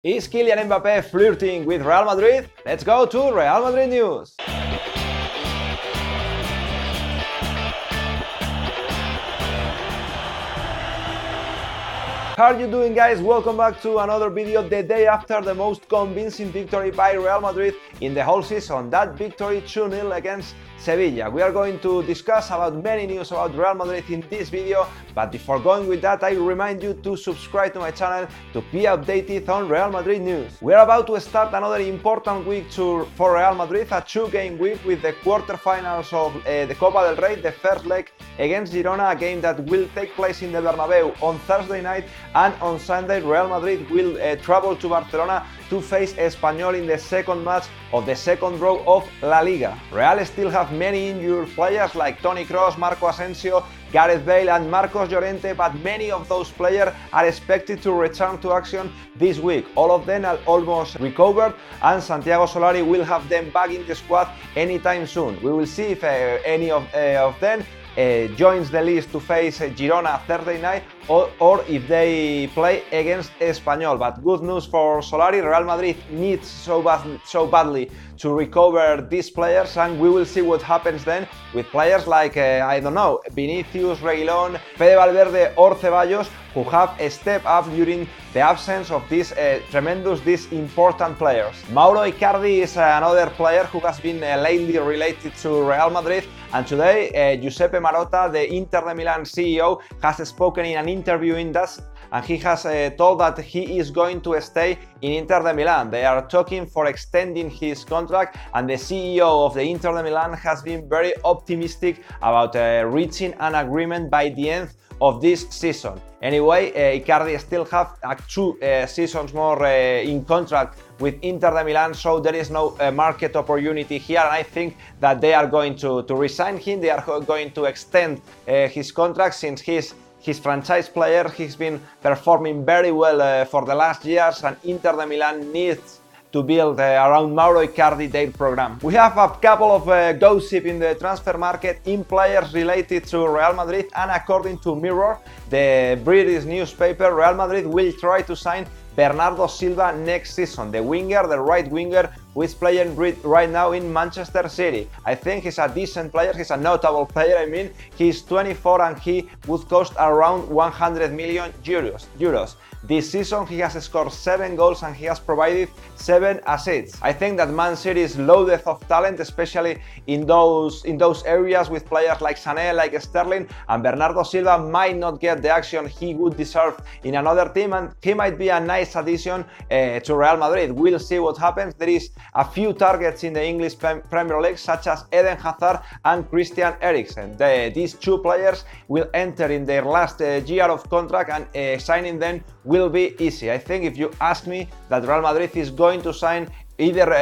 Is Kylian Mbappe flirting with Real Madrid? Let's go to Real Madrid news. How are you doing, guys? Welcome back to another video the day after the most convincing victory by Real Madrid in the whole season, that victory 2-0 against Sevilla. We are going to discuss about many news about Real Madrid in this video, but before going with that, I remind you to subscribe to my channel to be updated on Real Madrid news. We are about to start another important week for Real Madrid, a 2-game week with the quarterfinals of the Copa del Rey, the first leg against Girona, a game that will take place in the Bernabeu on Thursday night, and on Sunday Real Madrid will travel to Barcelona to face Espanyol in the second match of the second row of LaLiga. Real still have many injured players like Toni Kroos, Marco Asensio, Gareth Bale and Marcos Llorente, but many of those players are expected to return to action this week. All of them are almost recovered, and Santiago Solari will have them back in the squad anytime soon. We will see if any of them joins the list to face Girona Thursday night, or if they play against Espanyol. But good news for Solari, Real Madrid needs so badly to recover these players, and we will see what happens then with players like, I don't know, Vinicius, Reguilón, Fede Valverde or Ceballos, who have stepped up during the absence of these important players. Mauro Icardi is another player who has been lately related to Real Madrid, and today Giuseppe Marotta, the Inter de Milan CEO, has spoken in an interview in DAS, and he has told that he is going to stay in Inter de Milan. They are talking for extending his contract, and the CEO of the Inter de Milan has been very optimistic about reaching an agreement by the end of this season. Anyway, Icardi still have 2 seasons more in contract with Inter de Milan, so there is no market opportunity here, and I think that they are going to resign him. They are going to extend his contract, since he's his franchise player. He's been performing very well for the last years, and Inter de Milan needs to build around Mauro Icardi their program. We have a couple of gossip in the transfer market in players related to Real Madrid, and according to Mirror, the British newspaper, Real Madrid will try to sign Bernardo Silva next season, the right winger who is playing right now in Manchester City. I think he's a decent player, he's a notable player. I mean, he's 24 and he would cost around 100 million euros. This season he has scored 7 goals and he has provided 7 assists. I think that Man City is loaded of talent, especially in those areas with players like Sané, like Sterling, and Bernardo Silva might not get the action he would deserve in another team, and he might be a nice addition to Real Madrid. We'll see what happens. There is a few targets in the English Premier League, such as Eden Hazard and Christian Eriksen. These 2 players will enter in their last year of contract, and signing them will be easy. I think, if you ask me, that Real Madrid is going to sign either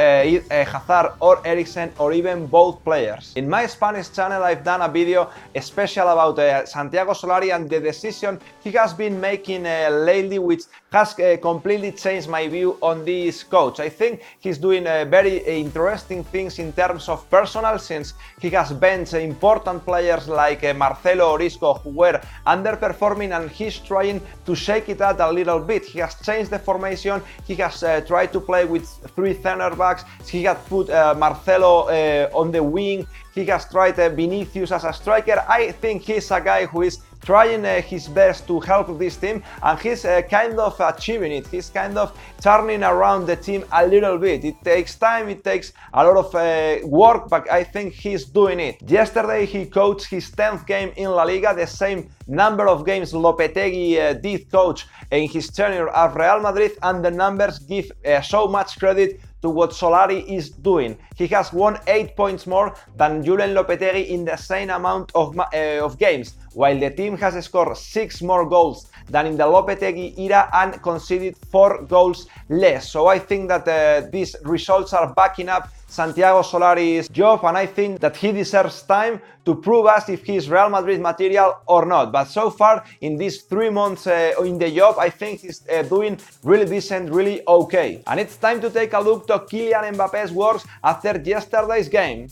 Hazard or Eriksen, or even both players. In my Spanish channel, I've done a video special about Santiago Solari and the decision he has been making lately, which has completely changed my view on this coach. I think he's doing very interesting things in terms of personnel, since he has benched important players like Marcelo or Isco, who were underperforming, and he's trying to shake it out a little bit. He has changed the formation, he has tried to play with 3 center backs, he has put Marcelo on the wing, he has tried Vinicius as a striker. I think he's a guy who is trying his best to help this team, and he's kind of achieving it. He's kind of turning around the team a little bit. It takes time, it takes a lot of work, but I think he's doing it. Yesterday he coached his 10th game in La Liga, the same number of games Lopetegui did coach in his tenure at Real Madrid, and the numbers give so much credit to what Solari is doing. He has won 8 points more than Julen Lopetegui in the same amount of games, while the team has scored 6 more goals than in the Lopetegui era and conceded 4 goals less. So I think that these results are backing up Santiago Solari's job, and I think that he deserves time to prove us if he is Real Madrid material or not. But so far, in these 3 months in the job, I think he's doing really decent, really okay. And it's time to take a look to Kylian Mbappe's words after yesterday's game.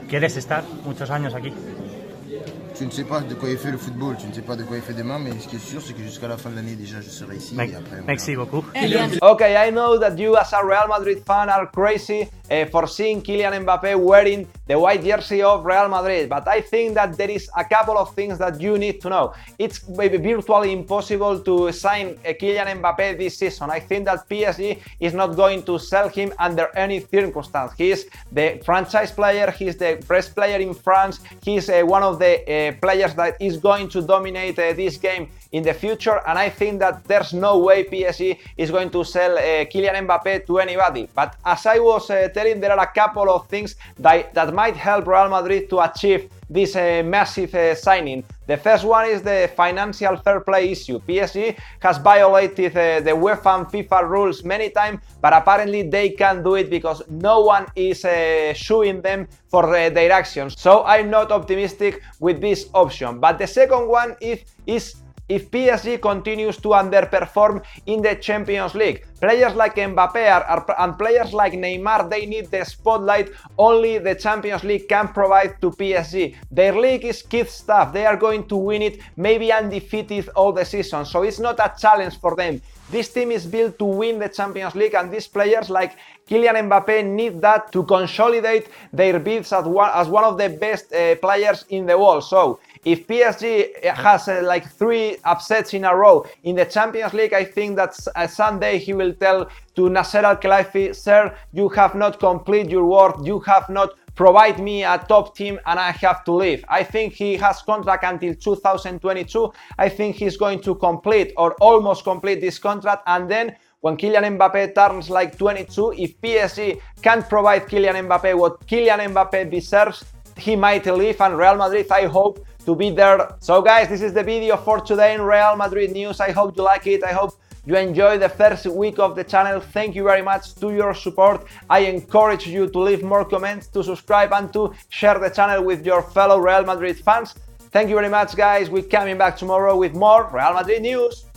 ¿Quieres estar muchos años aquí? tu ne sais pas de quoi est fait le football, tu ne sais pas de quoi est fait demain, mais ce qui est sûr, c'est que jusqu'à la fin de l'année, déjà, je serai ici. Et après, Merci beaucoup. Okay, I know that you as a Real Madrid fan are crazy for seeing Kylian Mbappe wearing the white jersey of Real Madrid, but I think that there is a couple of things that you need to know. It's maybe virtually impossible to sign Kylian Mbappe this season. I think that PSG is not going to sell him under any circumstance. He is the franchise player, he's the best player in France, he's one of the players that is going to dominate this game in the future, and I think that there's no way PSG is going to sell Kylian Mbappe to anybody. But as I was telling, there are a couple of things that might help Real Madrid to achieve this massive signing. The first one is the financial fair play issue. PSG has violated the UEFA and FIFA rules many times, but apparently they can't do it because no one is suing them for their actions. So I'm not optimistic with this option. But the second one is if PSG continues to underperform in the Champions League. Players like Mbappe and players like Neymar, they need the spotlight only the Champions League can provide to PSG. Their league is kid stuff, they are going to win it, maybe undefeated all the season, so it's not a challenge for them. This team is built to win the Champions League, and these players like Kylian Mbappe need that to consolidate their bids as one of the best players in the world. So if PSG has like 3 upsets in a row in the Champions League, I think that Sunday he will tell to Nasser Al-Khelaifi, sir, you have not completed your work, you have not provide me a top team, and I have to leave. I think he has contract until 2022. I think he's going to complete or almost complete this contract, and then when Kylian Mbappe turns like 22, if PSG can't provide Kylian Mbappe what Kylian Mbappe deserves, he might leave, and Real Madrid, I hope to be there. So guys, this is the video for today in Real Madrid news. I hope you like it. I hope you enjoy the first week of the channel. Thank you very much to your support. I encourage you to leave more comments, to subscribe, and to share the channel with your fellow Real Madrid fans. Thank you very much, guys. We're coming back tomorrow with more Real Madrid news.